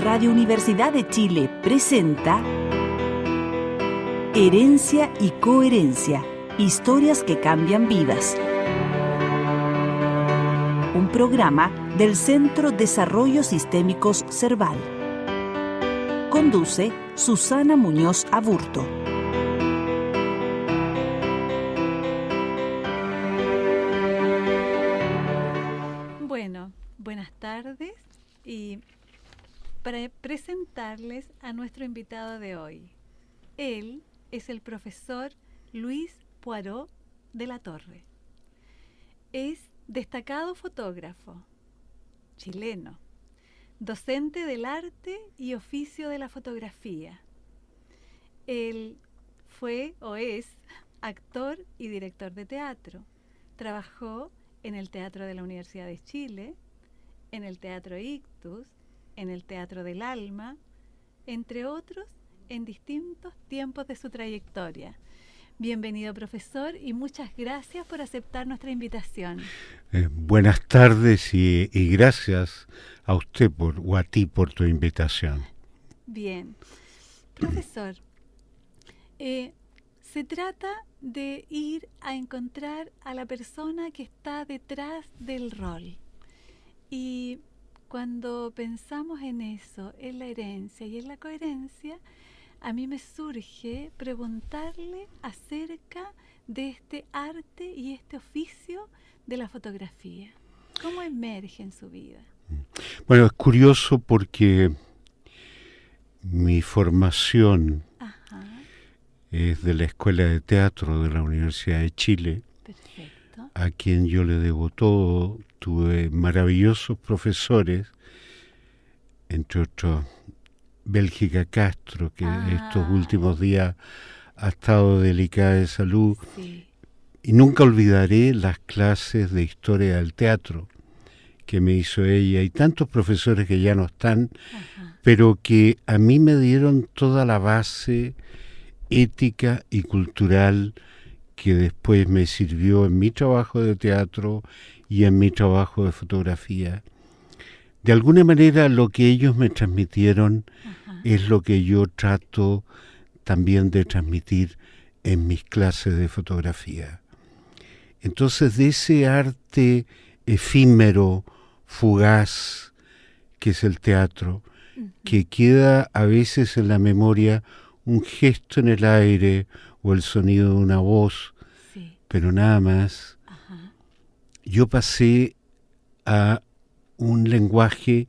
Radio Universidad de Chile presenta Herencia y Coherencia, historias que cambian vidas. Un programa del Centro Desarrollo Sistémicos Cerval. Conduce Susana Muñoz Aburto. Bueno, buenas tardes y para presentarles a nuestro invitado de hoy. Él es el profesor Luis Poirot de la Torre. Es destacado fotógrafo chileno, docente del arte y oficio de la fotografía. Él fue o es actor y director de teatro. Trabajó en el Teatro de la Universidad de Chile, en el Teatro Ictus, en el Teatro del Alma, entre otros, en distintos tiempos de su trayectoria. Bienvenido, profesor, y muchas gracias por aceptar nuestra invitación. Buenas tardes y gracias a usted o a ti por tu invitación. Bien. Profesor, se trata de ir a encontrar a la persona que está detrás del rol. Y cuando pensamos en eso, en la herencia y en la coherencia, a mí me surge preguntarle acerca de este arte y este oficio de la fotografía. ¿Cómo emerge en su vida? Bueno, es curioso porque mi formación es de la Escuela de Teatro de la Universidad de Chile. Perfecto. A quien yo le debo todo. Tuve maravillosos profesores, entre otros Bélgica Castro, que estos últimos días ha estado delicada de salud. Sí. Y nunca olvidaré las clases de historia del teatro que me hizo ella, y tantos profesores que ya no están, pero que a mí me dieron toda la base ética y cultural que después me sirvió en mi trabajo de teatro y en mi trabajo de fotografía. De alguna manera lo que ellos me transmitieron es lo que yo trato también de transmitir en mis clases de fotografía. Entonces, de ese arte efímero, fugaz, que es el teatro, que queda a veces en la memoria un gesto en el aire o el sonido de una voz, pero nada más, yo pasé a un lenguaje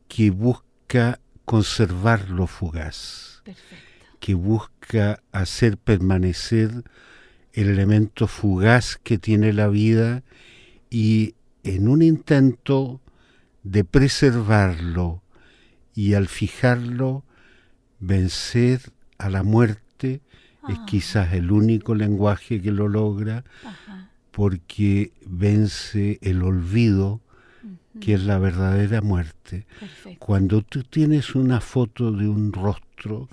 que busca conservar lo fugaz. Perfecto. Que busca hacer permanecer el elemento fugaz que tiene la vida y en un intento de preservarlo y al fijarlo vencer a la muerte. Es quizás el único lenguaje que lo logra, porque vence el olvido, que es la verdadera muerte. Perfecto. Cuando tú tienes una foto de un rostro,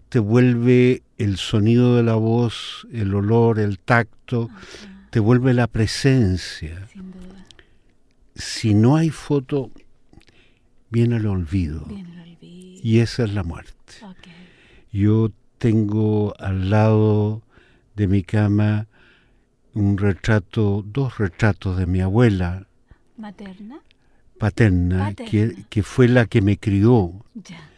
te vuelve el sonido de la voz, el olor, el tacto, te vuelve la presencia. Sin duda. Si no hay foto, viene el olvido. Y esa es la muerte. Okay. Yo tengo al lado de mi cama dos retratos de mi abuela. ¿Materna? Paterna. Que fue la que me crió. Ya.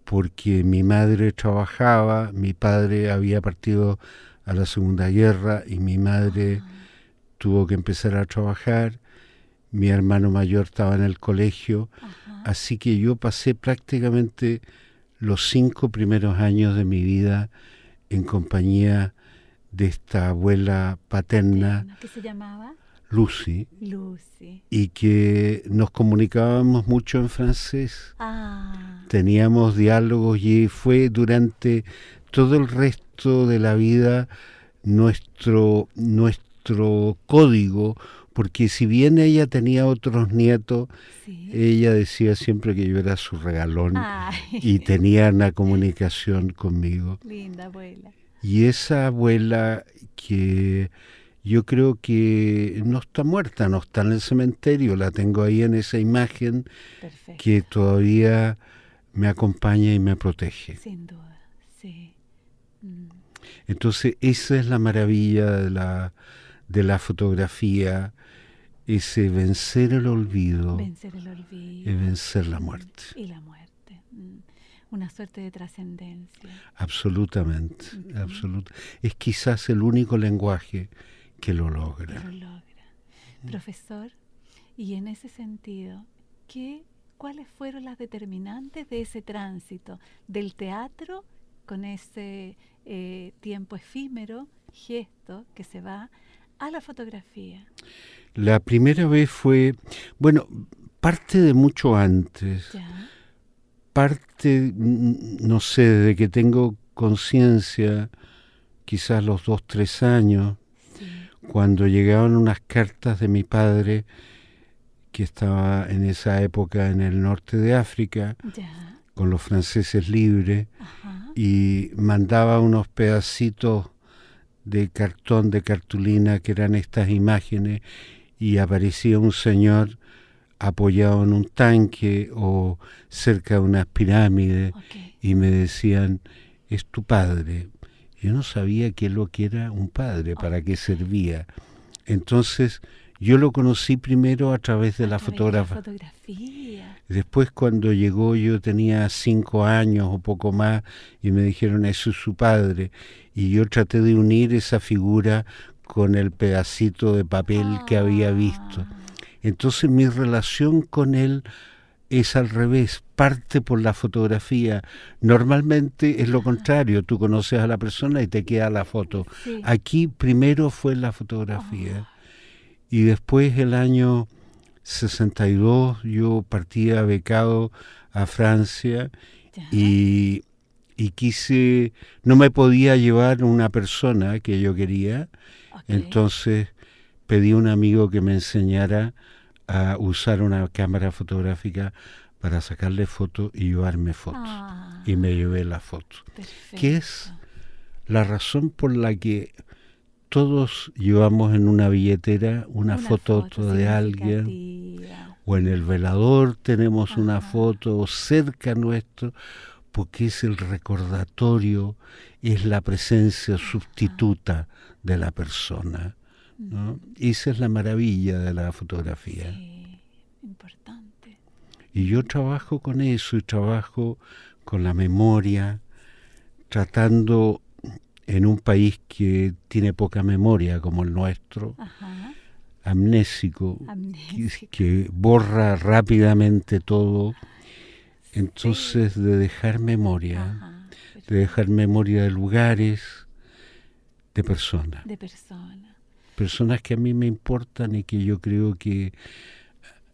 Porque mi madre trabajaba, mi padre había partido a la Segunda Guerra y mi madre tuvo que empezar a trabajar. Mi hermano mayor estaba en el colegio, así que yo pasé prácticamente los 5 primeros años de mi vida en compañía de esta abuela paterna. ¿Qué se llamaba? Lucy. Lucy. Y que nos comunicábamos mucho en francés. Teníamos diálogos y fue durante todo el resto de la vida nuestro código, porque si bien ella tenía otros nietos, ella decía siempre que yo era su regalón. Y tenía una comunicación conmigo. Linda abuela. Y esa abuela que yo creo que no está muerta, no está en el cementerio, la tengo ahí en esa imagen Perfecto. que todavía me acompaña y me protege. Sin duda, sí. Entonces esa es la maravilla de la fotografía, ese vencer el olvido, Vencer el olvido. y vencer la muerte. Y la muerte. Una suerte de trascendencia. Absolutamente, absoluta. Es quizás el único lenguaje que lo logra. Que lo logra. Profesor, y en ese sentido, ¿cuáles fueron las determinantes de ese tránsito del teatro con ese tiempo efímero, gesto que se va, a la fotografía? La primera vez fue, bueno, parte de mucho antes. Ya. Parte, no sé, desde que tengo conciencia, quizás los 2, 3 años, Sí. cuando llegaban unas cartas de mi padre, que estaba en esa época en el norte de África, Ya. con los franceses libres, Ajá. y mandaba unos pedacitos de cartón, de cartulina, que eran estas imágenes, y aparecía un señor apoyado en un tanque o cerca de unas pirámides, Okay. y me decían, es tu padre. Yo no sabía qué es lo que era un padre, para qué servía. Entonces yo lo conocí primero a través de la fotografía. Después, cuando llegó, yo tenía 5 años o poco más, y me dijeron, eso es su padre. Y yo traté de unir esa figura con el pedacito de papel que había visto. Entonces mi relación con él es al revés, parte por la fotografía. Normalmente es lo contrario, tú conoces a la persona y te queda la foto. Sí. Aquí primero fue la fotografía. Y después, el año 62, yo partía becado a Francia y quise, no me podía llevar una persona que yo quería, entonces pedí a un amigo que me enseñara a usar una cámara fotográfica para sacarle fotos y llevarme fotos. Y me llevé la foto. Perfecto. Que es la razón por la que todos llevamos en una billetera una foto de alguien, o en el velador tenemos una foto cerca nuestro, porque es el recordatorio, es la presencia sustituta de la persona, ¿no? Esa es la maravilla de la fotografía. Sí, importante. Y yo trabajo con eso, y trabajo con la memoria, tratando, en un país que tiene poca memoria como el nuestro, amnésico. Que borra rápidamente todo, entonces de dejar memoria, de lugares, de personas. Personas que a mí me importan y que yo creo que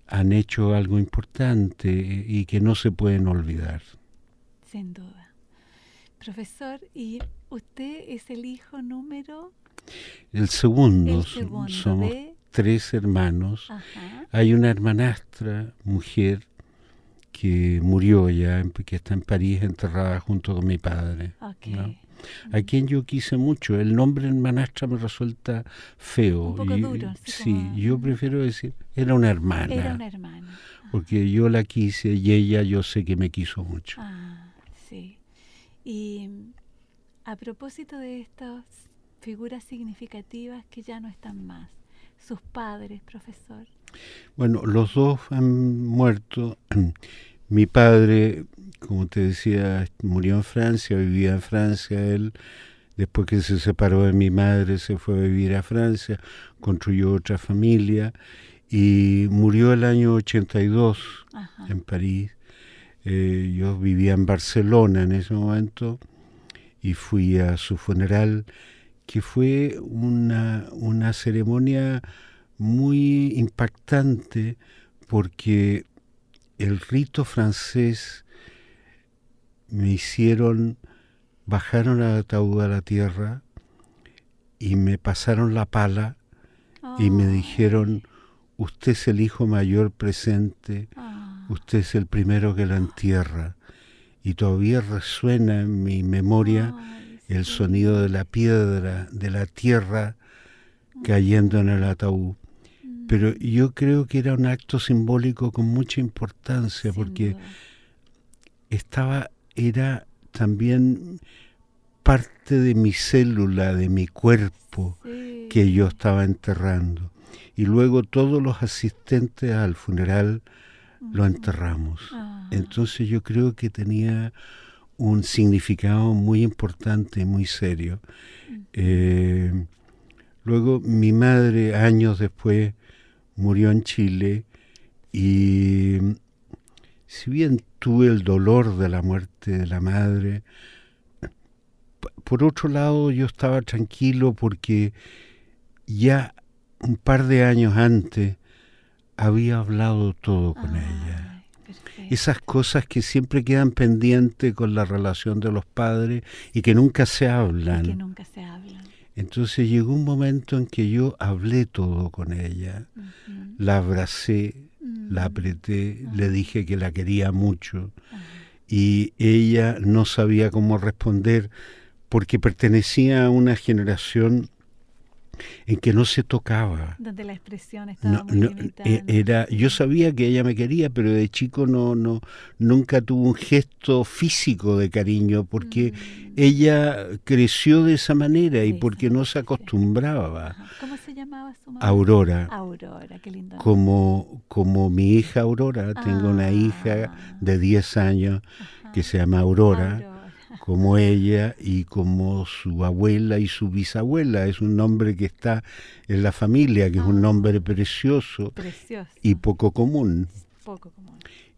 han hecho algo importante y que no se pueden olvidar. Sin duda. Profesor, ¿y usted es el hijo número? El segundo. Somos de 3 hermanos. Hay una hermanastra, mujer, que murió ya, que está en París enterrada junto con mi padre, ¿no? A quien yo quise mucho. El nombre hermanastra me resulta feo. Un poco duro. Sí, yo prefiero decir, era una hermana. Era una hermana. Porque yo la quise y ella, yo sé que me quiso mucho. Sí. Y a propósito de estas figuras significativas que ya no están más, sus padres, profesor. Bueno, los dos han muerto. Mi padre, como te decía, murió en Francia, vivía en Francia. Él, después que se separó de mi madre, se fue a vivir a Francia, construyó otra familia y murió el año 82 en París. Yo vivía en Barcelona en ese momento y fui a su funeral, que fue una ceremonia muy impactante, porque el rito francés bajaron el ataúd a la tierra y me pasaron la pala y me dijeron, usted es el hijo mayor presente, usted es el primero que la entierra. Y todavía resuena en mi memoria el sonido de la piedra, de la tierra cayendo en el ataúd. Pero yo creo que era un acto simbólico con mucha importancia, porque era también parte de mi célula, de mi cuerpo, que yo estaba enterrando. Y luego todos los asistentes al funeral lo enterramos. Entonces yo creo que tenía un significado muy importante, muy serio. Luego mi madre, años después, murió en Chile, y si bien tuve el dolor de la muerte de la madre, por otro lado yo estaba tranquilo porque ya un par de años antes había hablado todo con ella. Perfecto. Esas cosas que siempre quedan pendientes con la relación de los padres y que nunca se hablan. Entonces llegó un momento en que yo hablé todo con ella. La abracé, la apreté, le dije que la quería mucho, y ella no sabía cómo responder porque pertenecía a una generación en que no se tocaba. Donde la expresión estaba muy limitada. Yo sabía que ella me quería, pero de chico nunca tuvo un gesto físico de cariño, porque ella creció de esa manera y porque no se acostumbraba. ¿Cómo se llamaba su mamá? Aurora. Aurora, qué lindo. Como mi hija Aurora, tengo una hija de 10 años que se llama Aurora. Como ella y como su abuela y su bisabuela. Es un nombre que está en la familia, que es un nombre precioso y poco común.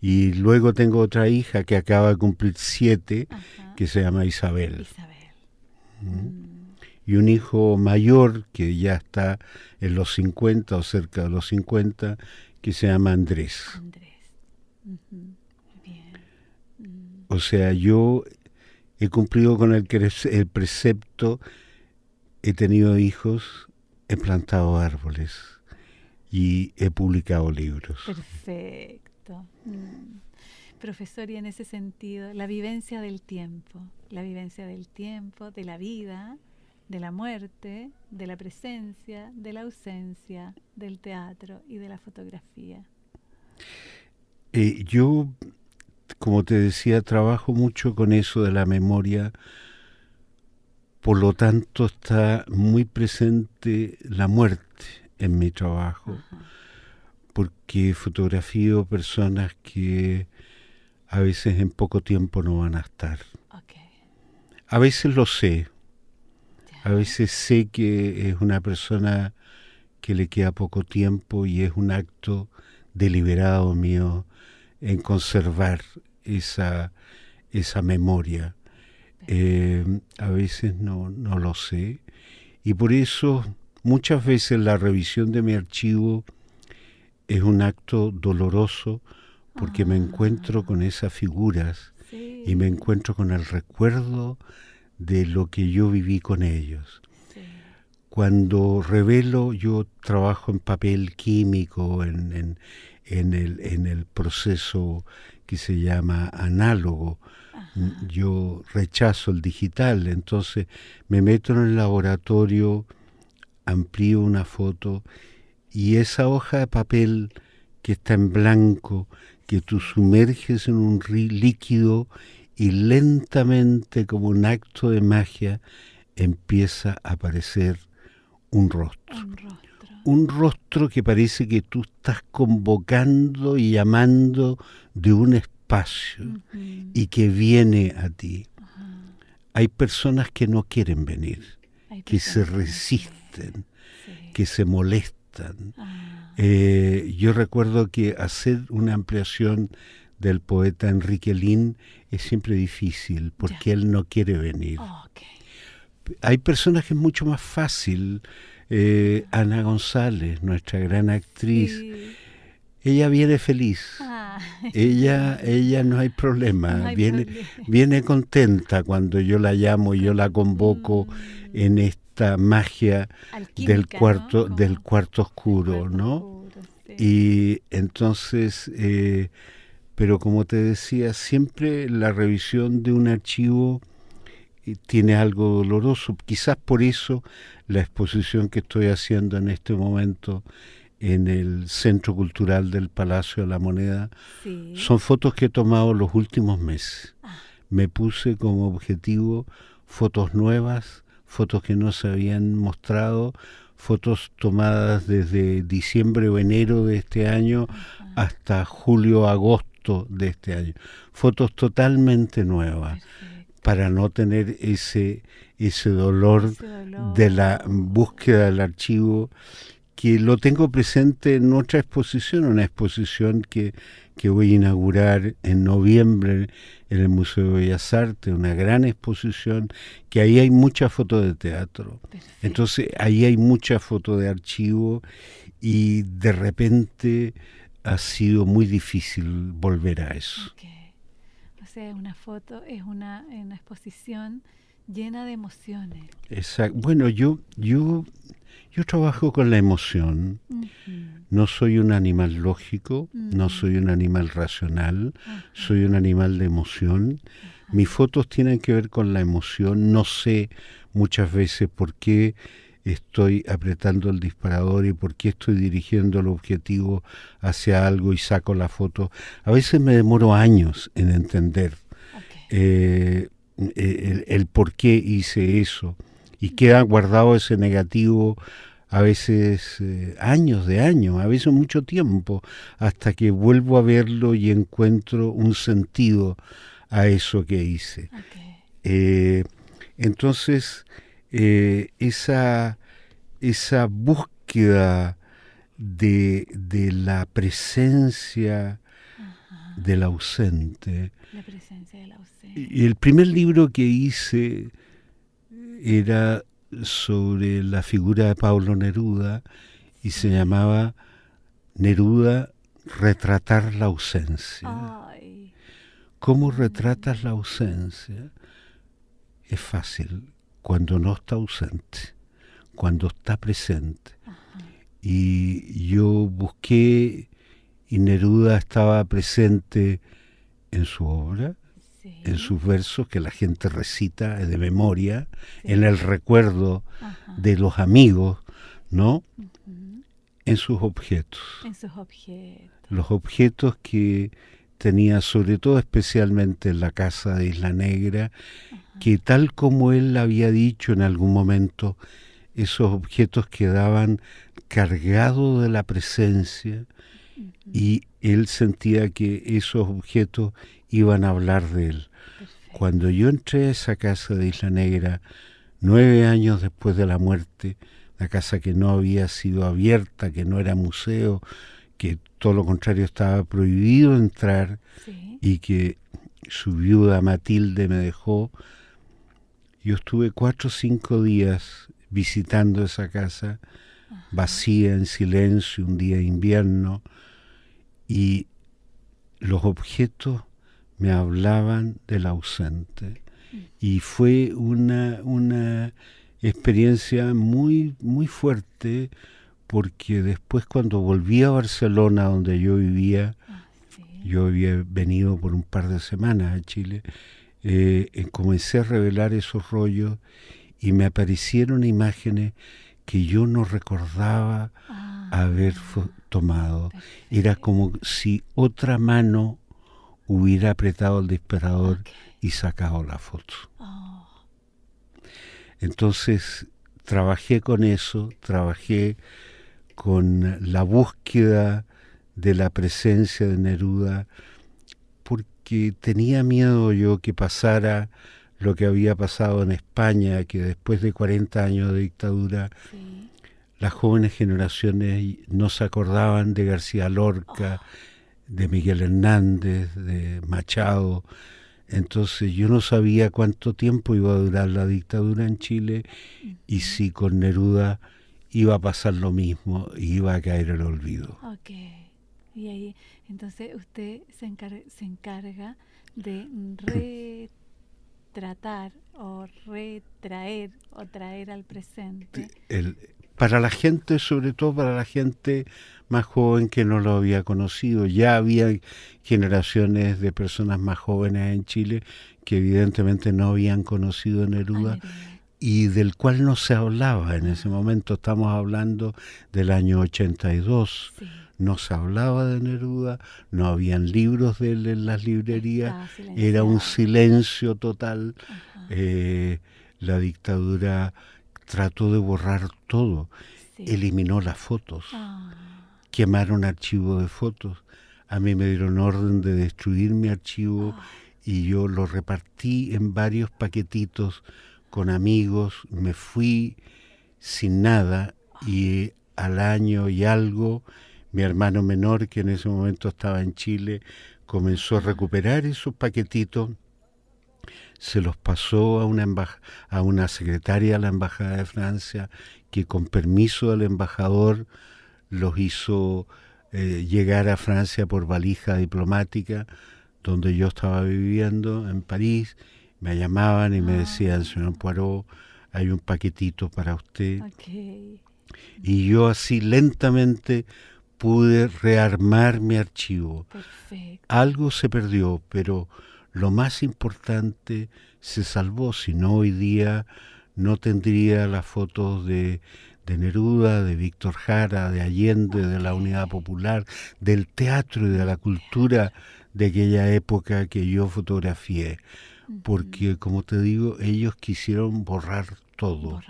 Y luego tengo otra hija que acaba de cumplir 7, que se llama Isabel. Y un hijo mayor que ya está en los 50 o cerca de los 50, que se llama Andrés. Bien. O sea, yo he cumplido con el precepto, he tenido hijos, he plantado árboles y he publicado libros. Perfecto. Profesor, y en ese sentido, la vivencia del tiempo, de la vida, de la muerte, de la presencia, de la ausencia, del teatro y de la fotografía. Yo, como te decía, trabajo mucho con eso de la memoria, por lo tanto está muy presente la muerte en mi trabajo, porque fotografío personas que a veces en poco tiempo no van a estar. A veces lo sé, a veces sé que es una persona que le queda poco tiempo y es un acto deliberado mío en conservar esa memoria. A veces no lo sé, y por eso muchas veces la revisión de mi archivo es un acto doloroso, porque me encuentro con esas figuras y me encuentro con el recuerdo de lo que yo viví con ellos. Cuando revelo, yo trabajo en papel químico, en el proceso que se llama análogo. Yo rechazo el digital, entonces me meto en el laboratorio, amplío una foto, y esa hoja de papel que está en blanco, que tú sumerges en un líquido y lentamente, como un acto de magia, empieza a aparecer un rostro. Un rostro que parece que tú estás convocando y llamando de un espacio y que viene a ti. Hay personas que no quieren venir, que se resisten, que se molestan. Yo recuerdo que hacer una ampliación del poeta Enrique Lin es siempre difícil, porque él no quiere venir. Hay personas que es mucho más fácil. Ana González, nuestra gran actriz, ella viene feliz. Ella no hay problema, viene contenta cuando yo la llamo y yo la convoco en esta magia alquímica, del cuarto oscuro, ¿no? Y entonces, pero como te decía, siempre la revisión de un archivo tiene algo doloroso. Quizás por eso la exposición que estoy haciendo en este momento en el Centro Cultural del Palacio de la Moneda Sí. son fotos que he tomado los últimos meses. Me puse como objetivo fotos nuevas, fotos que no se habían mostrado, fotos tomadas desde diciembre o enero de este año hasta julio, agosto de este año. Fotos totalmente nuevas. Perfecto. Para no tener ese dolor de la búsqueda del archivo, que lo tengo presente en otra exposición, una exposición que voy a inaugurar en noviembre en el Museo de Bellas Artes, una gran exposición, que ahí hay muchas fotos de teatro. Perfecto. Entonces ahí hay muchas fotos de archivo y de repente ha sido muy difícil volver a eso. Okay. O sea, una foto es una exposición llena de emociones. Exacto. Bueno, yo trabajo con la emoción. No soy un animal lógico, no soy un animal racional, soy un animal de emoción. Mis fotos tienen que ver con la emoción. No sé muchas veces por qué estoy apretando el disparador y por qué estoy dirigiendo el objetivo hacia algo y saco la foto. A veces me demoro años en entender el por qué hice eso. Y queda guardado ese negativo a veces años, a veces mucho tiempo, hasta que vuelvo a verlo y encuentro un sentido a eso que hice. Entonces, esa búsqueda de la presencia del ausente. La presencia del ausente. Y el primer libro que hice era sobre la figura de Pablo Neruda y se llamaba Neruda, retratar la ausencia. Ay. ¿Cómo retratas la ausencia? Es fácil, cuando no está ausente, cuando está presente. Y yo busqué y Neruda estaba presente en su obra, en sus versos que la gente recita de memoria, en el recuerdo de los amigos, ¿no? En sus objetos. En sus objetos. Los objetos que tenía, sobre todo especialmente en la casa de Isla Negra, que tal como él había dicho en algún momento, esos objetos quedaban cargados de la presencia y él sentía que esos objetos iban a hablar de él. Perfecto. Cuando yo entré a esa casa de Isla Negra, 9 años después de la muerte, una casa que no había sido abierta, que no era museo, que todo lo contrario estaba prohibido entrar, y que su viuda Matilde me dejó, yo estuve 4 o 5 días visitando esa casa, vacía, en silencio, un día de invierno, y los objetos me hablaban del ausente. Y fue una experiencia muy, muy fuerte, porque después cuando volví a Barcelona, donde yo vivía, yo había venido por un par de semanas a Chile, comencé a revelar esos rollos y me aparecieron imágenes que yo no recordaba haber tomado. Era como si otra mano hubiera apretado el disparador y sacado la foto. Entonces trabajé con eso, trabajé con la búsqueda de la presencia de Neruda, porque tenía miedo yo que pasara lo que había pasado en España, que después de 40 años de dictadura, las jóvenes generaciones no se acordaban de García Lorca, de Miguel Hernández, de Machado. Entonces yo no sabía cuánto tiempo iba a durar la dictadura en Chile y si con Neruda iba a pasar lo mismo y iba a caer el olvido. Y ahí, entonces usted se encarga de retratar o retraer o traer al presente para la gente, sobre todo para la gente más joven que no lo había conocido. Ya había generaciones de personas más jóvenes en Chile que evidentemente no habían conocido a Neruda y del cual no se hablaba en ese momento. Estamos hablando del año 82. Sí. No se hablaba de Neruda, no habían libros de él en las librerías, era un silencio total. La dictadura trató de borrar todo, eliminó las fotos, quemaron archivos de fotos. A mí me dieron orden de destruir mi archivo y yo lo repartí en varios paquetitos con amigos. Me fui sin nada y al año y algo mi hermano menor, que en ese momento estaba en Chile, comenzó a recuperar esos paquetitos, se los pasó a una secretaria de la Embajada de Francia, que con permiso del embajador los hizo llegar a Francia por valija diplomática, donde yo estaba viviendo en París. Me llamaban y me decían: señor Poirot, hay un paquetito para usted. Okay. Y yo así lentamente pude rearmar mi archivo. Perfecto. Algo se perdió, pero lo más importante se salvó. Si no, hoy día no tendría las fotos de Neruda, de Víctor Jara, de Allende, de la Unidad Popular, del teatro y de la cultura de aquella época que yo fotografié. Porque, como te digo, ellos quisieron borrar todo.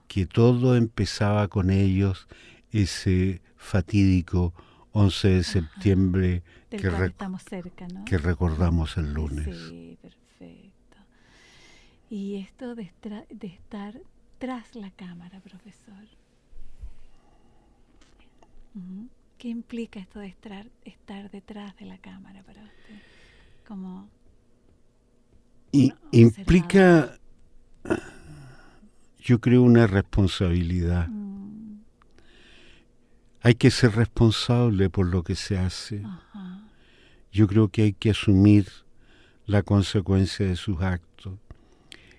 Que todo empezaba con ellos, ese fatídico 11 de septiembre estamos cerca, ¿no? Que recordamos el lunes. Sí, perfecto. Y esto de estar tras la cámara, profesor. ¿Qué implica esto de estar detrás de la cámara para usted? Como implica, yo creo, una responsabilidad. Hay que ser responsable por lo que se hace. Yo creo que hay que asumir la consecuencia de sus actos.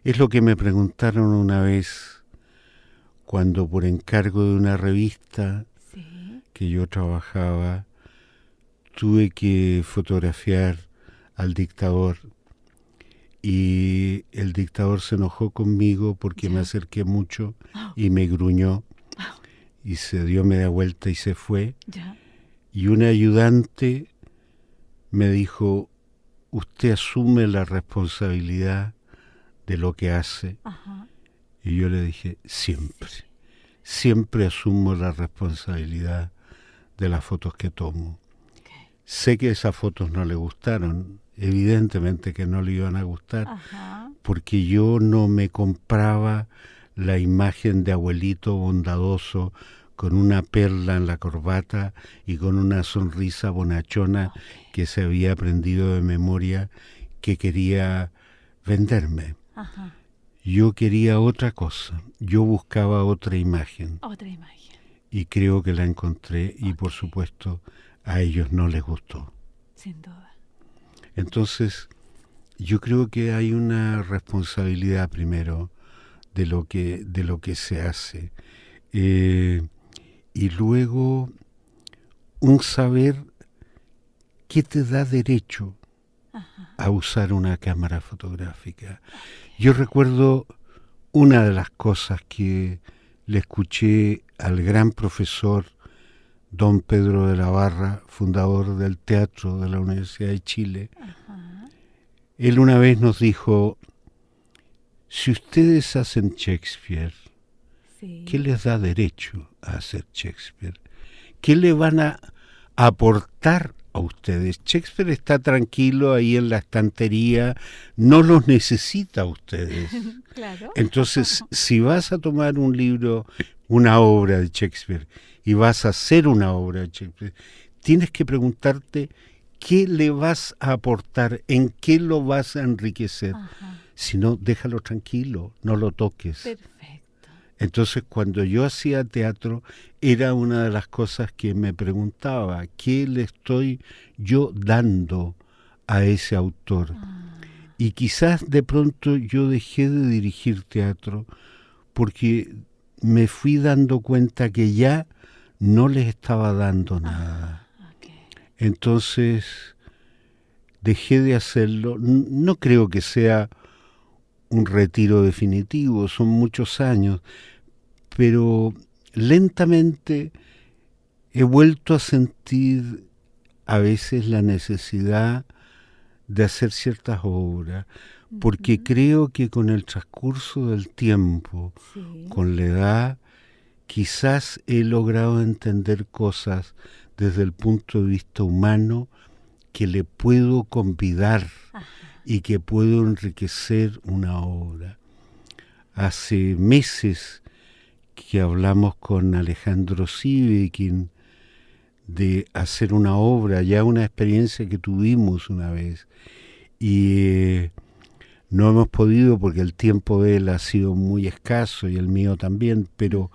Es lo que me preguntaron una vez cuando, por encargo de una revista que yo trabajaba, tuve que fotografiar al dictador, y el dictador se enojó conmigo porque me acerqué mucho y me gruñó. Y se dio media vuelta y se fue. Y un ayudante me dijo: usted asume la responsabilidad de lo que hace. Y yo le dije: siempre asumo la responsabilidad de las fotos que tomo. Sé que esas fotos no le gustaron, evidentemente que no le iban a gustar, porque yo no me compraba la imagen de abuelito bondadoso con una perla en la corbata y con una sonrisa bonachona que se había aprendido de memoria, que quería venderme. Yo quería otra cosa, yo buscaba otra imagen. Y creo que la encontré y por supuesto a ellos no les gustó. Sin duda. Entonces, yo creo que hay una responsabilidad primero de lo que se hace. Y luego un saber que te da derecho a usar una cámara fotográfica. Yo recuerdo una de las cosas que le escuché al gran profesor don Pedro de la Barra, fundador del teatro de la Universidad de Chile. Él una vez nos dijo: si ustedes hacen Shakespeare, ¿qué les da derecho a hacer Shakespeare? ¿Qué le van a aportar a ustedes? Shakespeare está tranquilo ahí en la estantería, no los necesita a ustedes. Claro. Entonces, si vas a tomar un libro, una obra de Shakespeare, y vas a hacer una obra de Shakespeare, tienes que preguntarte qué le vas a aportar, en qué lo vas a enriquecer. Si no, déjalo tranquilo, no lo toques. Perfecto. Entonces, cuando yo hacía teatro, era una de las cosas que me preguntaba: ¿qué le estoy yo dando a ese autor? Y quizás de pronto yo dejé de dirigir teatro porque me fui dando cuenta que ya no les estaba dando nada. Okay. Entonces dejé de hacerlo. No creo que sea un retiro definitivo, son muchos años, pero lentamente he vuelto a sentir a veces la necesidad de hacer ciertas obras, porque creo que con el transcurso del tiempo, Sí. con la edad, quizás he logrado entender cosas desde el punto de vista humano que le puedo convidar y que puedo enriquecer una obra. Hace meses que hablamos con Alejandro Sivekin de hacer una obra, ya una experiencia que tuvimos una vez, y no hemos podido porque el tiempo de él ha sido muy escaso y el mío también, pero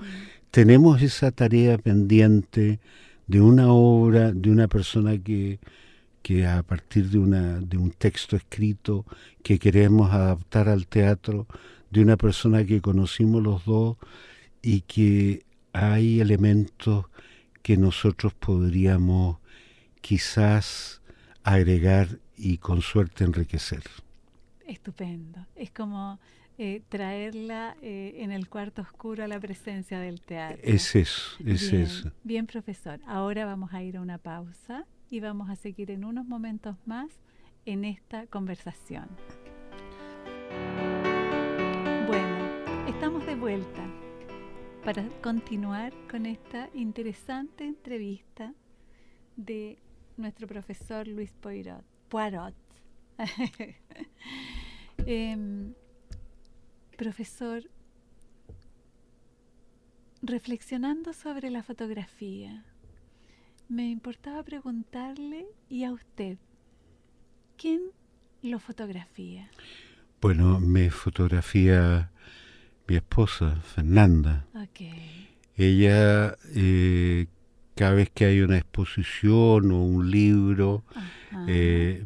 tenemos esa tarea pendiente de una obra, de una persona que a partir de un texto escrito que queremos adaptar al teatro, de una persona que conocimos los dos y que hay elementos que nosotros podríamos quizás agregar y con suerte enriquecer. Estupendo. Es como traerla en el cuarto oscuro a la presencia del teatro. Es eso, es Bien, eso. bien, profesor. Ahora vamos a ir a una pausa y vamos a seguir en unos momentos más en esta conversación. Bueno, estamos de vuelta para continuar con esta interesante entrevista de nuestro profesor Luis Poirot. Profesor, reflexionando sobre la fotografía, me importaba preguntarle, ¿y a usted? ¿Quién lo fotografía? Bueno, me fotografía mi esposa, Fernanda. Okay. Ella, cada vez que hay una exposición o un libro,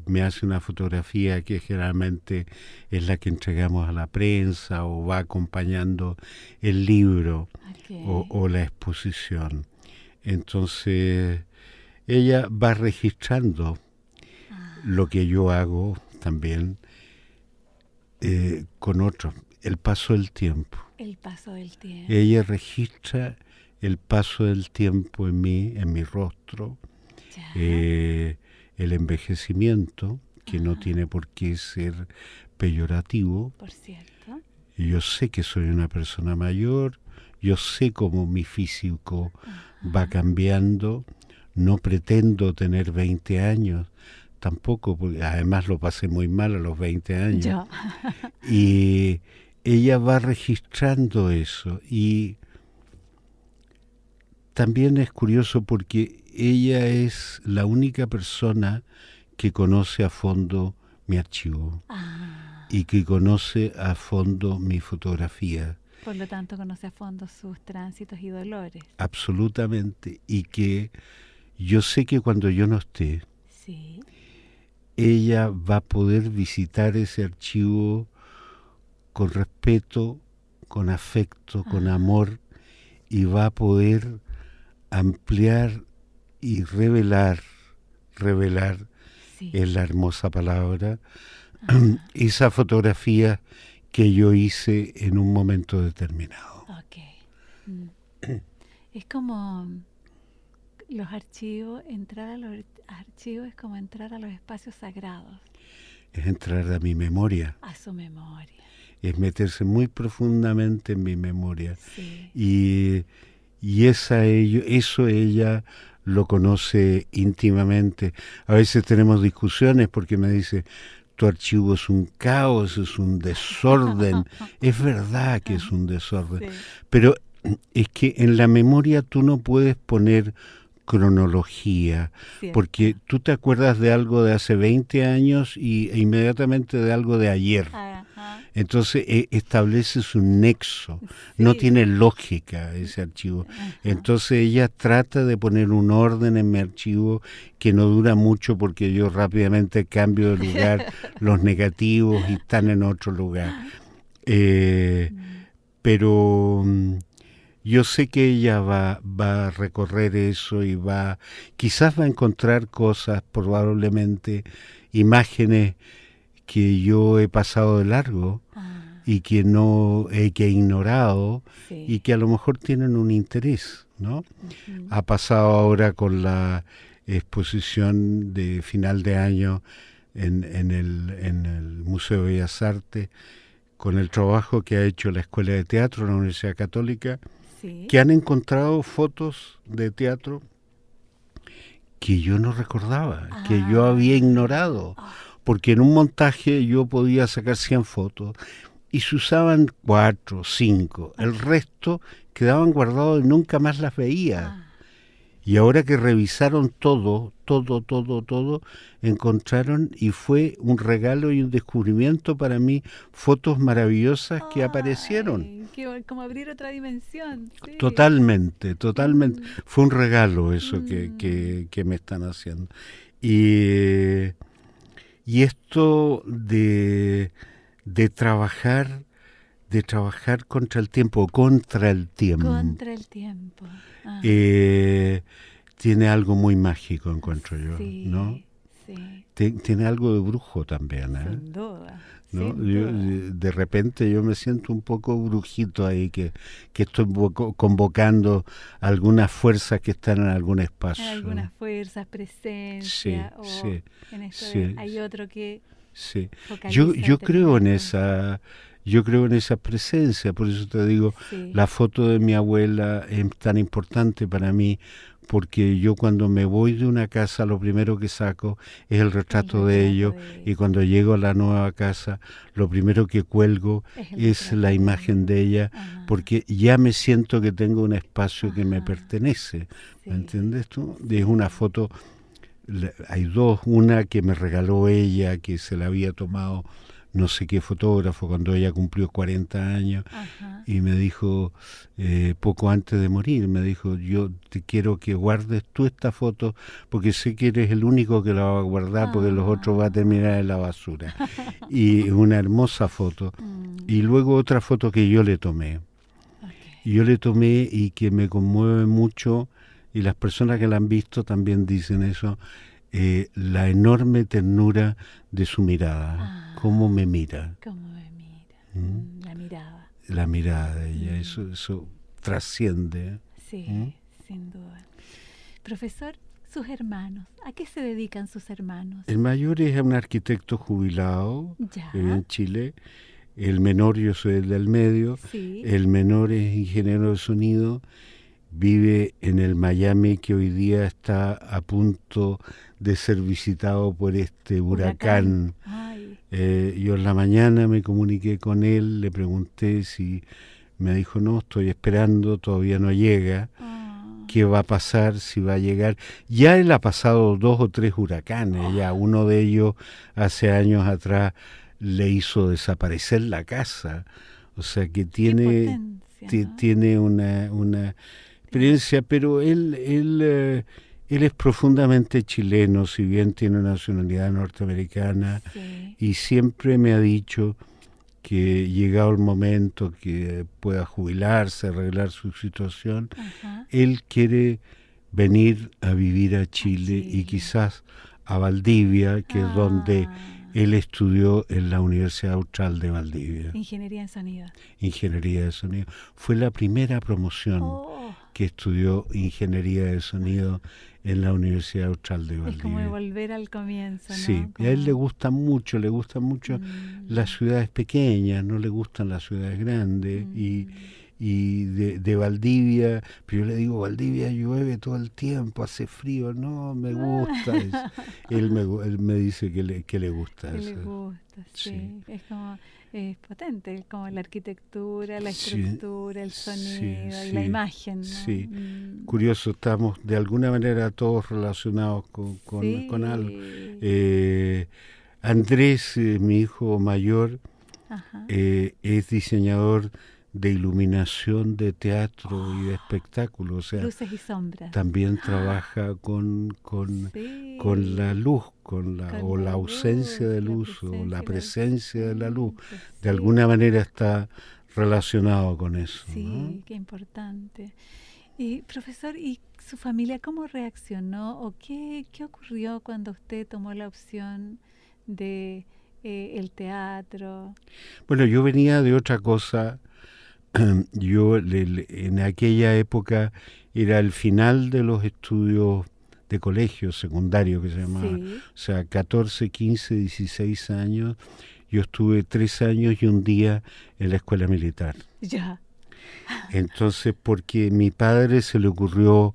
me hace una fotografía que generalmente es la que entregamos a la prensa o va acompañando el libro o la exposición. Entonces, ella va registrando lo que yo hago también con otros, el paso del tiempo. El paso del tiempo. Ella registra el paso del tiempo en mí, en mi rostro, el envejecimiento, que no tiene por qué ser peyorativo. Por cierto. Yo sé que soy una persona mayor, yo sé cómo mi físico va cambiando, no pretendo tener 20 años, tampoco, porque además lo pasé muy mal a los 20 años. Yo. Y ella va registrando eso y también es curioso porque ella es la única persona que conoce a fondo mi archivo y que conoce a fondo mi fotografía. Por lo tanto, conoce a fondo sus tránsitos y dolores. Absolutamente. Y que yo sé que cuando yo no esté, sí, ella va a poder visitar ese archivo con respeto, con afecto, con amor, y va a poder ampliar y revelar sí. es la hermosa palabra, esa fotografía que yo hice en un momento determinado. Okay. Es como los archivos, entrar a los archivos es como entrar a los espacios sagrados. Es entrar a mi memoria. A su memoria. Es meterse muy profundamente en mi memoria. Sí. Y eso ella lo conoce íntimamente. A veces tenemos discusiones porque me dice, tu archivo es un caos, es un desorden. Es verdad que es un desorden. Sí. Pero es que en la memoria tú no puedes poner cronología, cierto, porque tú te acuerdas de algo de hace 20 años e inmediatamente de algo de ayer. Entonces estableces un nexo, sí, no tiene lógica ese archivo. Entonces ella trata de poner un orden en mi archivo que no dura mucho porque yo rápidamente cambio de lugar los negativos y están en otro lugar. Pero yo sé que ella va a recorrer eso y quizás va a encontrar cosas, probablemente imágenes que yo he pasado de largo y que que he ignorado y que a lo mejor tienen un interés, ¿no? Uh-huh. Ha pasado ahora con la exposición de final de año en el Museo de Bellas Artes, con el trabajo que ha hecho la Escuela de Teatro de la Universidad Católica, que han encontrado fotos de teatro que yo no recordaba, que yo había ignorado, porque en un montaje yo podía sacar 100 fotos y se usaban 4, 5, el resto quedaban guardados y nunca más las veía. Y ahora que revisaron todo, encontraron, y fue un regalo y un descubrimiento para mí, fotos maravillosas que aparecieron. Como abrir otra dimensión. Sí. Totalmente. Fue un regalo eso que me están haciendo. Y esto de trabajar contra el tiempo. Contra el tiempo. Tiene algo muy mágico, encuentro yo, ¿no? Sí. Tiene algo de brujo también, ¿eh? Sin duda. ¿No? De repente yo me siento un poco brujito ahí, que estoy convocando algunas fuerzas que están en algún espacio. Algunas fuerzas, presencia, en esto hay otro que yo creo en esa... Yo creo en esa presencia, por eso te digo, la foto de mi abuela es tan importante para mí, porque yo cuando me voy de una casa lo primero que saco es el retrato de ellos, y cuando llego a la nueva casa lo primero que cuelgo es la imagen de ella, porque ya me siento que tengo un espacio que me pertenece, ¿me entiendes tú? Es una foto, hay dos, una que me regaló ella, que se la había tomado no sé qué fotógrafo cuando ella cumplió 40 años, y me dijo, poco antes de morir, me dijo, yo te quiero que guardes tú esta foto porque sé que eres el único que la va a guardar, porque los otros va a terminar en la basura. Y una hermosa foto. Y luego otra foto que yo le tomé. Yo le tomé y que me conmueve mucho, y las personas que la han visto también dicen eso, la enorme ternura de su mirada. ¿Cómo me mira? La mirada. La mirada de ella, eso trasciende. Sí, sin duda. Profesor, sus hermanos, ¿a qué se dedican sus hermanos? El mayor es un arquitecto jubilado en Chile. El menor, yo soy el del medio. El menor es ingeniero de sonido. Vive en el Miami, que hoy día está a punto de ser visitado por este huracán. Yo en la mañana me comuniqué con él, le pregunté si... Me dijo, no, estoy esperando, todavía no llega. ¿Qué va a pasar? Si va a llegar. Ya él ha pasado 2 o 3 huracanes, ya uno de ellos hace años atrás le hizo desaparecer la casa. O sea que tiene una experiencia, pero él es profundamente chileno, si bien tiene nacionalidad norteamericana, y siempre me ha dicho que llegado el momento que pueda jubilarse, arreglar su situación, él quiere venir a vivir a Chile y quizás a Valdivia, que es donde él estudió en la Universidad Austral de Valdivia. Ingeniería en sonido. Ingeniería de sonido. Fue la primera promoción que estudió Ingeniería de Sonido en la Universidad Austral de Valdivia. Es como de volver al comienzo, ¿no? Sí, y a él le gustan mucho las ciudades pequeñas, no le gustan las ciudades grandes, y de Valdivia, pero yo le digo, Valdivia llueve todo el tiempo, hace frío, no, me gusta eso. Él me dice que le gusta eso. Le gusta, sí. Es como... Es potente, como la arquitectura, la estructura, el sonido y la imagen, ¿no? Sí, curioso, estamos de alguna manera todos relacionados con algo. Andrés, mi hijo mayor, es diseñador de iluminación de teatro y de espectáculo, o sea, luces y sombras. También trabaja con la luz, o la ausencia de luz, o la presencia de la luz. De alguna manera está relacionado con eso. Sí, ¿no? qué importante. Y profesor, ¿y su familia cómo reaccionó o qué ocurrió cuando usted tomó la opción de el teatro? Bueno, yo venía de otra cosa. Yo en aquella época era el final de los estudios de colegio secundario que se llamaba, Sí, o sea, 14, 15, 16 años. Yo estuve 3 años y un día en la escuela militar. ya. Entonces, porque mi padre se le ocurrió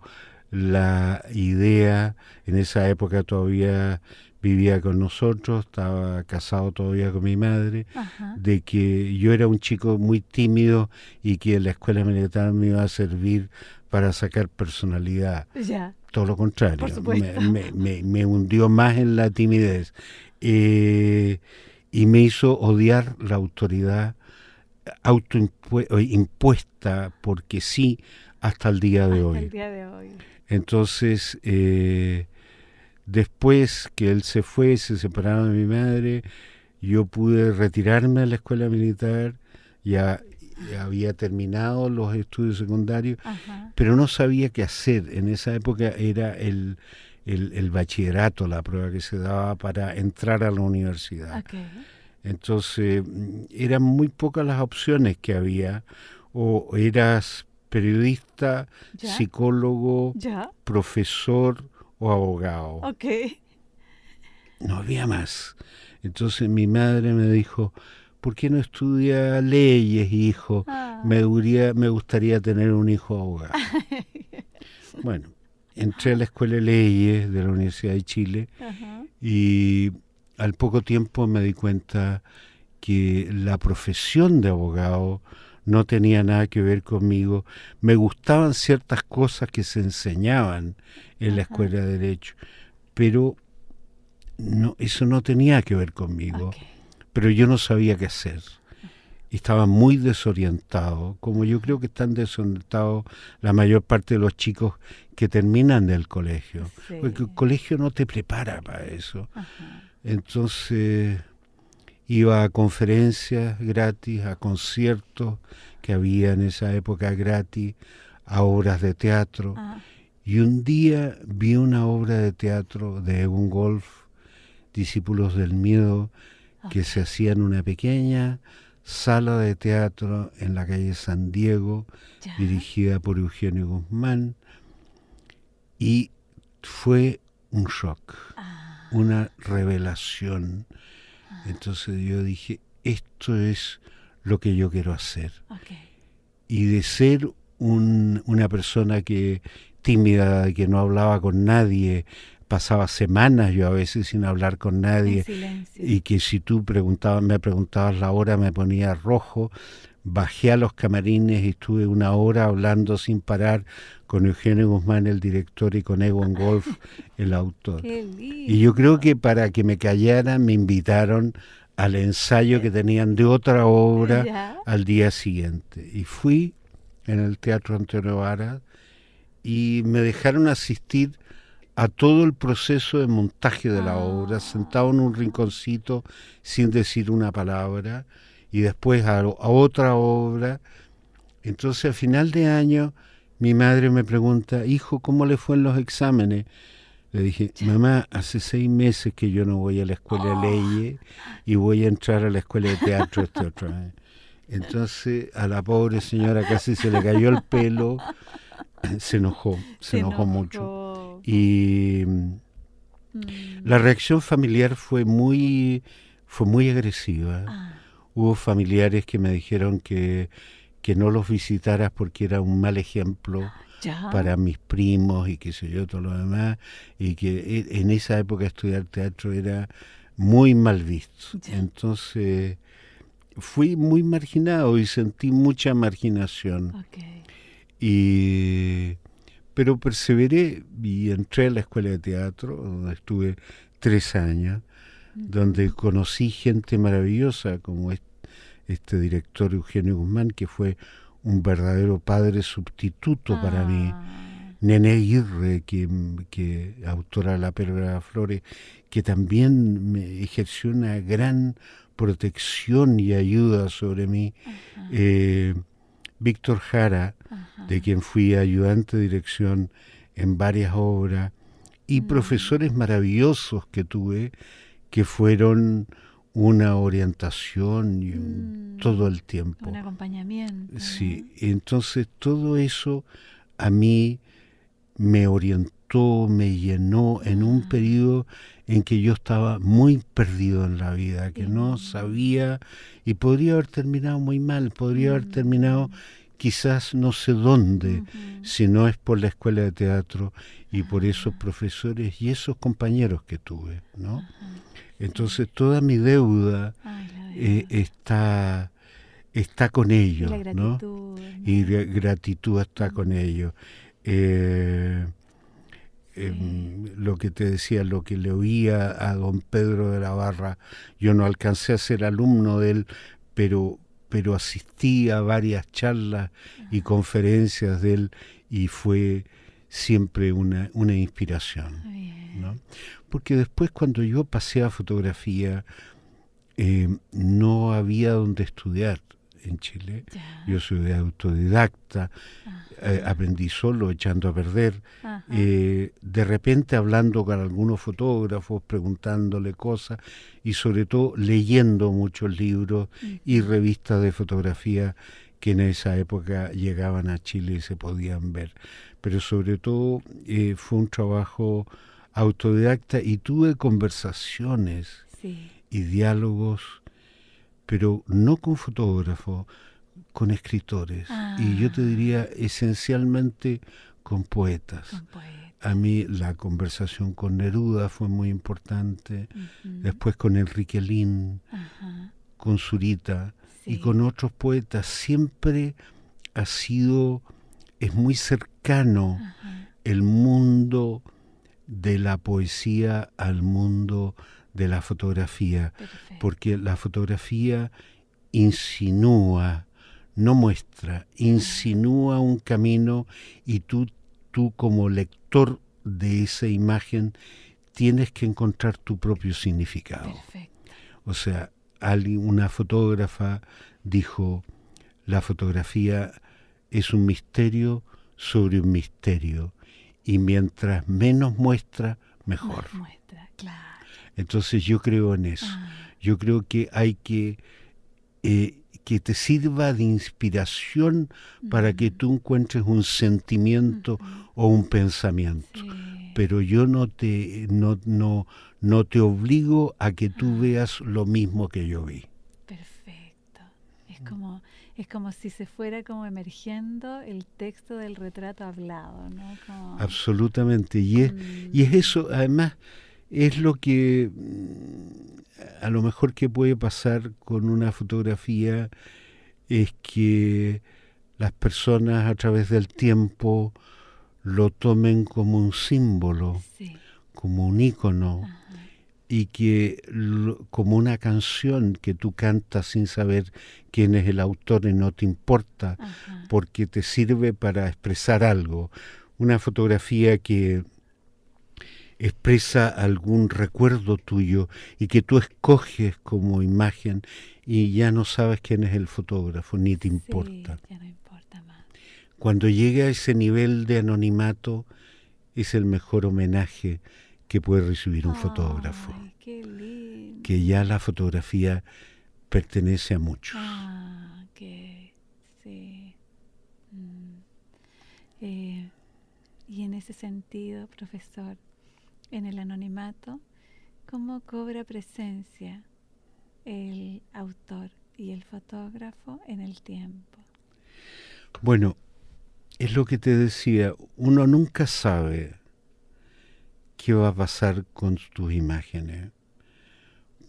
la idea, en esa época todavía vivía con nosotros, estaba casado todavía con mi madre, Ajá. de que yo era un chico muy tímido y que la escuela militar me iba a servir para sacar personalidad. Ya, Todo lo contrario, por supuesto. me hundió más en la timidez y me hizo odiar la autoridad impuesta porque sí hasta el día de Hasta hoy. el día de hoy. Entonces, después que él se fue, se separaron de mi madre, yo pude retirarme de la escuela militar, ya había terminado los estudios secundarios, Ajá. pero no sabía qué hacer. En esa época era el bachillerato, la prueba que se daba para entrar a la universidad. Ok. Entonces, eran muy pocas las opciones que había. O eras periodista, ¿Ya? psicólogo, ¿Ya? profesor o abogado. Ok. No había más. Entonces mi madre me dijo, ¿por qué no estudia leyes, hijo? Ah. Me gustaría tener un hijo abogado. Bueno, entré a la Escuela de Leyes de la Universidad de Chile Ajá. y al poco tiempo me di cuenta que la profesión de abogado no tenía nada que ver conmigo. Me gustaban ciertas cosas que se enseñaban en la Ajá. Escuela de Derecho, pero no, eso no tenía que ver conmigo. Ok. Pero yo no sabía qué hacer. Y estaba muy desorientado, como yo creo que están desorientados la mayor parte de los chicos que terminan del colegio. Sí. Porque el colegio no te prepara para eso. Ajá. Entonces iba a conferencias gratis, a conciertos que había en esa época gratis, a obras de teatro. Ah. Y un día vi una obra de teatro de Egon Wolf, Discípulos del Miedo, que se hacía en una pequeña sala de teatro en la calle San Diego, Ya. dirigida por Eugenio Guzmán, y fue un shock, Ah. una revelación. Entonces yo dije, esto es lo que yo quiero hacer. Ok. Y de ser una persona tímida, que no hablaba con nadie, pasaba semanas yo a veces sin hablar con nadie, En silencio. y que si tú me preguntabas la hora me ponía rojo. Bajé a los camarines y estuve una hora hablando sin parar con Eugenio Guzmán, el director, y con Egon Wolf, el autor. Qué lindo. Y yo creo que para que me callaran me invitaron al ensayo que tenían de otra obra Ya. al día siguiente. Y fui en el Teatro Antonio Varas y me dejaron asistir a todo el proceso de montaje de la obra, sentado en un rinconcito sin decir una palabra, y después a otra obra. Entonces, a final de año, mi madre me pregunta, hijo, ¿cómo le fue en los exámenes? Le dije, mamá, hace 6 meses que yo no voy a la escuela de leyes y voy a entrar a la escuela de teatro este otro año. Entonces, a la pobre señora casi se le cayó el pelo, se enojó mucho. Y la reacción familiar fue muy agresiva. Ah. Hubo familiares que me dijeron que no los visitaras porque era un mal ejemplo Ya. para mis primos y qué sé yo, todo lo demás, y que en esa época estudiar teatro era muy mal visto. Ya. Entonces fui muy marginado y sentí mucha marginación. Okay. Pero perseveré y entré a la escuela de teatro, donde estuve 3 años, donde conocí gente maravillosa como este director Eugenio Guzmán, que fue un verdadero padre sustituto para mí. Nené Aguirre, que autora La Pérgola de las Flores, que también me ejerció una gran protección y ayuda sobre mí. Víctor Jara, de quien fui ayudante de dirección en varias obras, y profesores maravillosos que tuve, que fueron una orientación y todo el tiempo. Un acompañamiento. Sí, entonces todo eso a mí me orientó, me llenó en un periodo en que yo estaba muy perdido en la vida, que no sabía, y podría haber terminado muy mal, podría haber terminado quizás no sé dónde, si no es por la escuela de teatro y por esos profesores y esos compañeros que tuve, ¿no? Entonces toda mi deuda está con ellos, y la gratitud, ¿no? ¿no? Y gratitud está con ellos. Lo que te decía, lo que le oía a don Pedro de la Barra, yo no alcancé a ser alumno de él, pero asistí a varias charlas y conferencias de él y fue siempre una inspiración, ¿no? Porque después cuando yo pasé a fotografía no había donde estudiar en Chile. Yo soy autodidacta, aprendí solo, echando a perder. De repente hablando con algunos fotógrafos, preguntándole cosas y sobre todo leyendo muchos libros y revistas de fotografía que en esa época llegaban a Chile y se podían ver. Pero sobre todo fue un trabajo autodidacta y tuve conversaciones y diálogos, pero no con fotógrafos, con escritores. Y yo te diría esencialmente con poetas. A mí la conversación con Neruda fue muy importante, después con Enrique Lin, con Zurita y con otros poetas. Siempre es muy cercano el mundo de la poesía al mundo de la fotografía. Perfecto. Porque la fotografía insinúa, no muestra, insinúa un camino y tú como lector de esa imagen tienes que encontrar tu propio significado. Perfecto. O sea, una fotógrafa dijo, la fotografía es un misterio sobre un misterio y mientras menos muestra, mejor. Más muestra, claro. Entonces yo creo en eso. Yo creo que hay que te sirva de inspiración para que tú encuentres un sentimiento o un pensamiento. Pero yo no te obligo a que tú veas lo mismo que yo vi. Perfecto. Es como si se fuera como emergiendo el texto del retrato hablado, ¿no? Absolutamente. Y es eso, además, es lo que a lo mejor que puede pasar con una fotografía es que las personas a través del tiempo lo tomen como un símbolo, como un ícono, y que como una canción que tú cantas sin saber quién es el autor y no te importa, porque te sirve para expresar algo. Una fotografía que expresa algún recuerdo tuyo y que tú escoges como imagen y ya no sabes quién es el fotógrafo, ni te importa. Ya no importa más. Cuando llega a ese nivel de anonimato, es el mejor homenaje que puede recibir un fotógrafo. Qué lindo. Que ya la fotografía pertenece a muchos. Sí. Y en ese sentido, profesor, en el anonimato, ¿cómo cobra presencia el autor y el fotógrafo en el tiempo? Bueno, es lo que te decía, uno nunca sabe qué va a pasar con tus imágenes,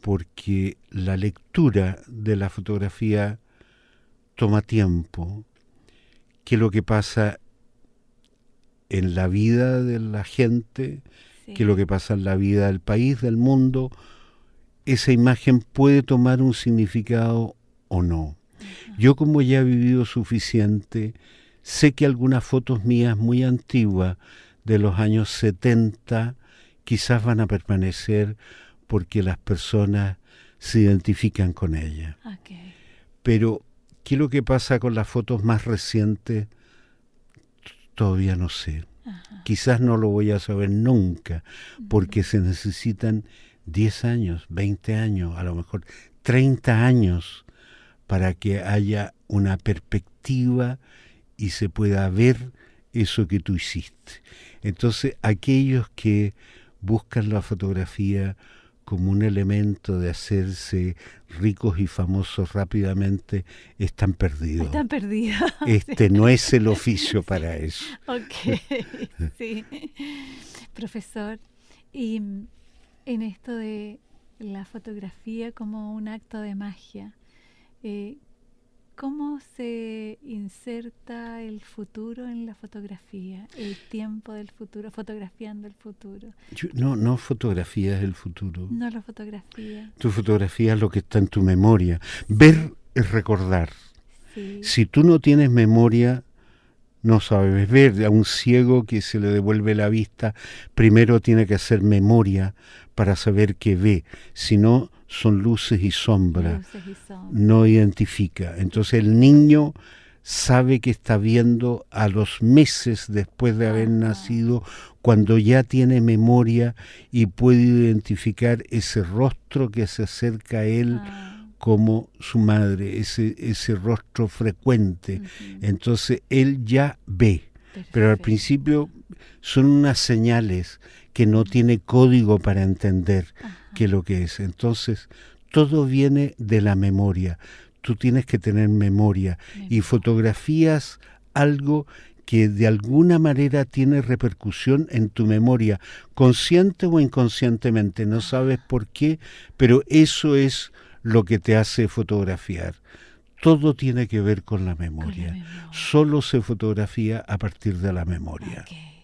porque la lectura de la fotografía toma tiempo, que lo que pasa en la vida de la gente, que lo que pasa en la vida del país, del mundo, esa imagen puede tomar un significado o no. Yo, como ya he vivido suficiente, sé que algunas fotos mías muy antiguas, de los años 70, quizás van a permanecer porque las personas se identifican con ellas. Okay. Pero, ¿qué es lo que pasa con las fotos más recientes? Todavía no sé. Ajá. Quizás no lo voy a saber nunca, porque se necesitan 10 años, 20 años, a lo mejor 30 años para que haya una perspectiva y se pueda ver eso que tú hiciste. Entonces, aquellos que buscan la fotografía como un elemento de hacerse ricos y famosos rápidamente, están perdidos. Están perdidos. Este no es el oficio para eso. Ok, sí. Profesor, y en esto de la fotografía como un acto de magia, ¿cómo se inserta el futuro en la fotografía? El tiempo del futuro, fotografiando el futuro. No fotografías el futuro. No la fotografía. Tu fotografía es lo que está en tu memoria. Ver es recordar. Sí. Si tú no tienes memoria, no sabes ver. A un ciego que se le devuelve la vista, primero tiene que hacer memoria para saber que ve. Si no, son luces y sombras. No identifica. Entonces el niño sabe que está viendo a los meses después de haber nacido, cuando ya tiene memoria y puede identificar ese rostro que se acerca a él como su madre, ese rostro frecuente. Entonces él ya ve. Perfecto. Pero al principio son unas señales que no tiene código para entender qué es lo que es. Entonces todo viene de la memoria. Tú tienes que tener memoria y fotografías algo que de alguna manera tiene repercusión en tu memoria, consciente o inconscientemente, no sabes por qué, pero eso es lo que te hace fotografiar. Todo tiene que ver con la memoria. Solo se fotografía a partir de la memoria. Okay.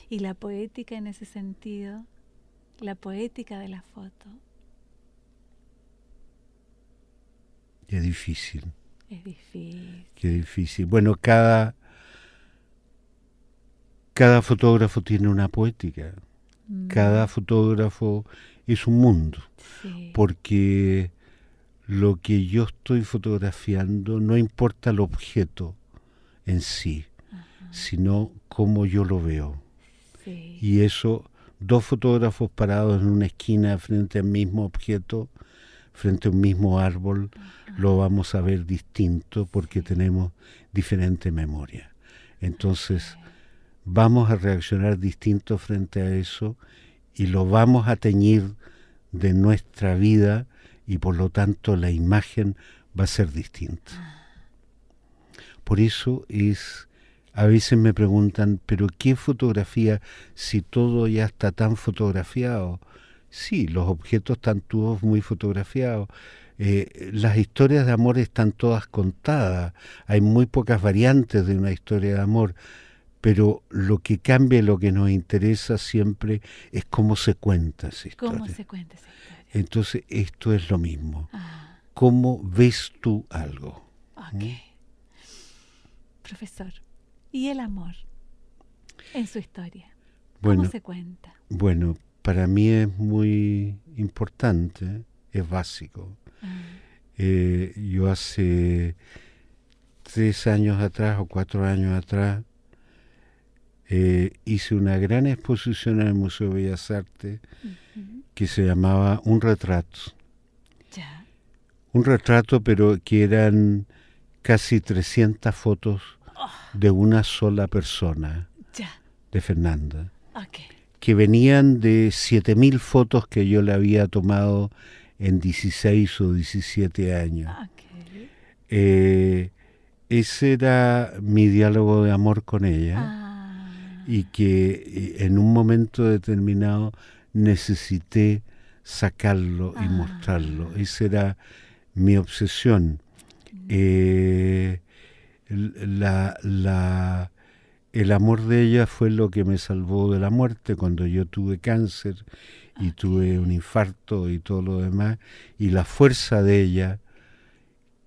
Y la poética en ese sentido, la poética de la foto. Es difícil. Es difícil. Qué difícil. Bueno, cada fotógrafo tiene una poética. Cada fotógrafo es un mundo. Sí. Porque lo que yo estoy fotografiando no importa el objeto en sí, sino cómo yo lo veo. Sí. Y eso, dos fotógrafos parados en una esquina frente al mismo objeto, frente a un mismo árbol, lo vamos a ver distinto porque tenemos diferente memoria. Entonces, vamos a reaccionar distinto frente a eso y lo vamos a teñir de nuestra vida y por lo tanto la imagen va a ser distinta. Por eso a veces me preguntan, ¿pero qué fotografía si todo ya está tan fotografiado? Sí, los objetos están todos muy fotografiados. Las historias de amor están todas contadas. Hay muy pocas variantes de una historia de amor. Pero lo que cambia, lo que nos interesa siempre es cómo se cuenta esa historia. ¿Cómo se cuenta esa historia? Entonces, esto es lo mismo. ¿Cómo ves tú algo? Ok. Profesor, ¿y el amor en su historia? ¿Cómo se cuenta? Bueno, para mí es muy importante, es básico. Yo hace 3 años atrás o 4 años atrás hice una gran exposición en el Museo de Bellas Artes que se llamaba Un retrato. Ya. Un retrato, pero que eran casi 300 fotos de una sola persona, de Fernanda, que venían de 7.000 fotos que yo le había tomado en 16 o 17 años. Ese era mi diálogo de amor con ella. Y que en un momento determinado necesité sacarlo y mostrarlo. Esa era mi obsesión. El amor de ella fue lo que me salvó de la muerte cuando yo tuve cáncer y tuve un infarto y todo lo demás. Y la fuerza de ella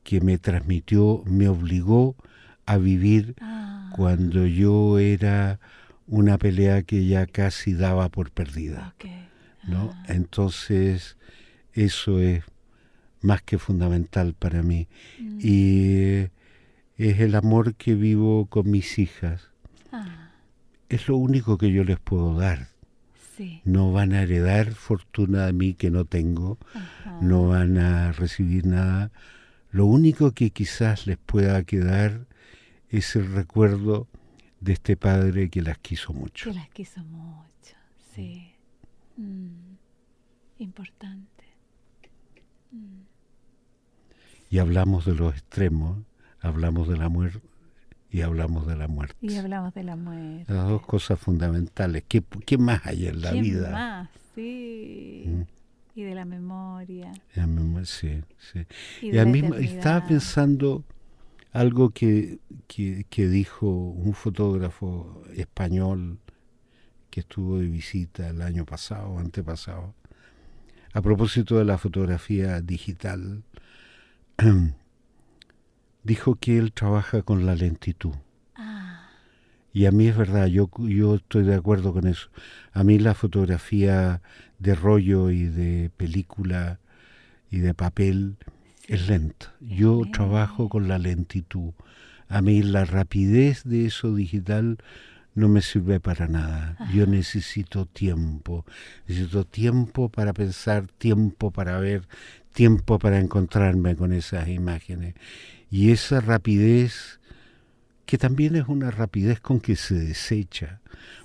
que me transmitió, me obligó a vivir cuando yo era una pelea que ya casi daba por perdida, Okay. ¿no? Entonces, eso es más que fundamental para mí. Y es el amor que vivo con mis hijas. Es lo único que yo les puedo dar. Sí. No van a heredar fortuna de mí que no tengo, Ajá. no van a recibir nada. Lo único que quizás les pueda quedar es el recuerdo de este padre que las quiso mucho. Que las quiso mucho, sí. Importante. Y hablamos de los extremos, hablamos de la muerte y hablamos de la muerte. Y hablamos de la muerte. Las dos cosas fundamentales. ¿Qué más hay en la ¿Qué vida? más? Sí. Y de la memoria. Sí, sí. Y Y de a la mí eternidad. estaba pensando algo que dijo un fotógrafo español que estuvo de visita el año pasado o antepasado, a propósito de la fotografía digital. Dijo que él trabaja con la lentitud. Y a mí es verdad, yo estoy de acuerdo con eso. A mí la fotografía de rollo y de película y de papel es lenta. Yo trabajo con la lentitud. A mí la rapidez de eso digital no me sirve para nada. Yo necesito tiempo para pensar, tiempo para ver, tiempo para encontrarme con esas imágenes. Y esa rapidez, que también es una rapidez con que se desecha,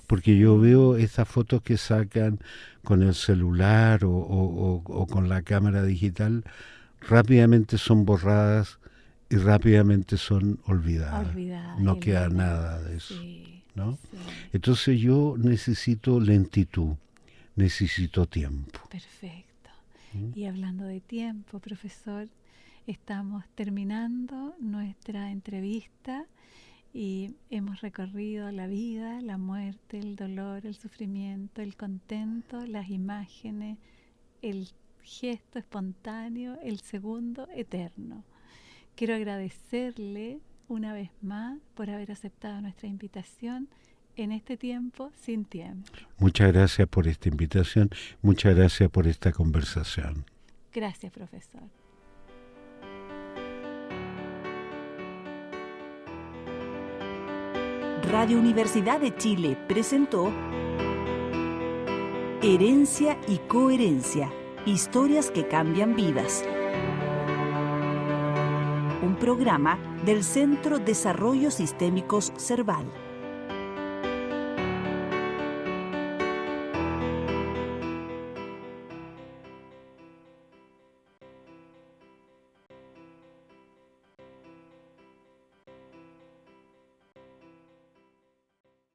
porque yo veo estas fotos que sacan con el celular o con la cámara digital, rápidamente son borradas y rápidamente son olvidadas. No queda nada de eso. Sí, ¿no? sí. Entonces yo necesito lentitud, necesito tiempo. Perfecto. Y hablando de tiempo, profesor, estamos terminando nuestra entrevista y hemos recorrido la vida, la muerte, el dolor, el sufrimiento, el contento, las imágenes, el gesto espontáneo, el segundo eterno. Quiero agradecerle una vez más por haber aceptado nuestra invitación en este tiempo sin tiempo. Muchas gracias por esta invitación, muchas gracias por esta conversación. Gracias, profesor. Radio Universidad de Chile presentó Herencia y Coherencia, historias que cambian vidas. Un programa del Centro Desarrollos Sistémicos Cerval.